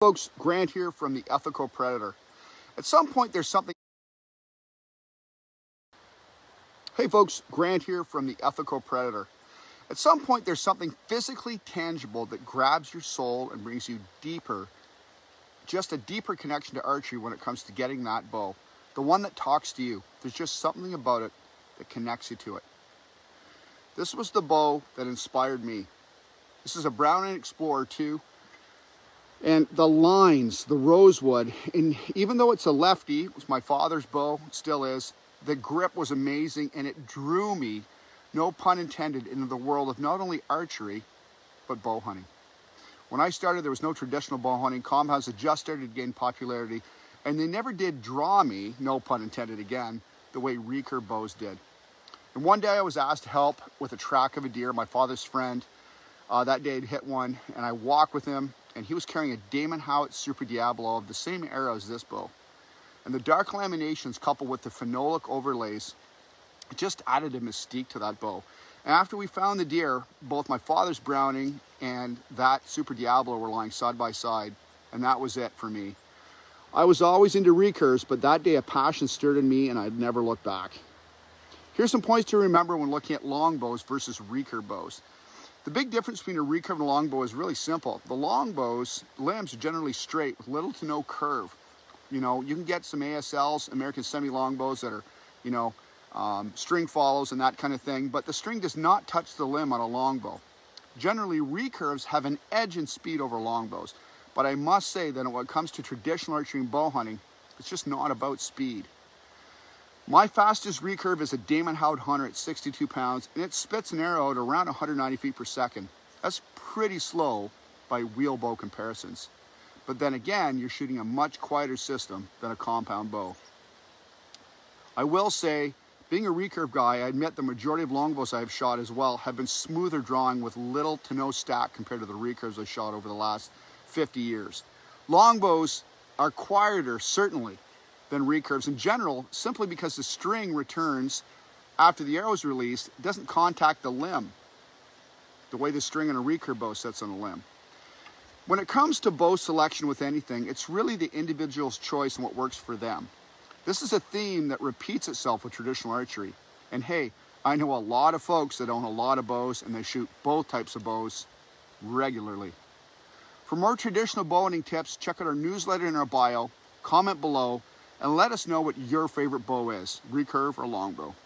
Folks, Grant here from the Ethical Predator. At some point there's something... Hey folks, Grant here from the Ethical Predator. At some point there's something physically tangible that grabs your soul and brings you deeper, just a deeper connection to archery when it comes to getting that bow. The one that talks to you. There's just something about it that connects you to it. This was the bow that inspired me. This is a Browning Explorer 2. And the lines, the rosewood, and even though it's a lefty, it was my father's bow, it still is, the grip was amazing and it drew me, no pun intended, into the world of not only archery, but bow hunting. When I started, there was no traditional bow hunting. Compounds had just started to gain popularity, and they never did draw me, no pun intended again, the way Recurve bows did. And one day I was asked to help with a track of a deer, my father's friend. That day I'd hit one, and I walked with him, and he was carrying a Damon Howitt Super Diablo of the same era as this bow. And the dark laminations coupled with the phenolic overlays, it just added a mystique to that bow. And after we found the deer, both my father's Browning and that Super Diablo were lying side by side, and that was it for me. I was always into recurves, but that day a passion stirred in me and I'd never looked back. Here's some points to remember when looking at longbows versus recurve bows. The big difference between a recurve and a longbow is really simple. The longbow's limbs are generally straight with little to no curve. You know, you can get some ASLs, American semi-longbows that are, you know, string follows and that kind of thing, but the string does not touch the limb on a longbow. Generally, recurves have an edge in speed over longbows, but I must say that when it comes to traditional archery and bow hunting, it's just not about speed. My fastest recurve is a Damon Howitt Hunter at 62 pounds, and it spits an arrow at around 190 feet per second. That's pretty slow by wheel bow comparisons. But then again, you're shooting a much quieter system than a compound bow. I will say, being a recurve guy, I admit the majority of longbows I've shot as well have been smoother drawing with little to no stack compared to the recurves I've shot over the last 50 years. Longbows are quieter, certainly, than recurves in general, simply because the string returns after the arrow is released, it doesn't contact the limb the way the string in a recurve bow sits on a limb. When it comes to bow selection with anything, it's really the individual's choice and what works for them. This is a theme that repeats itself with traditional archery. And hey, I know a lot of folks that own a lot of bows and they shoot both types of bows regularly. For more traditional bow hunting tips, check out our newsletter in our bio, comment below, and let us know what your favorite bow is, recurve or longbow.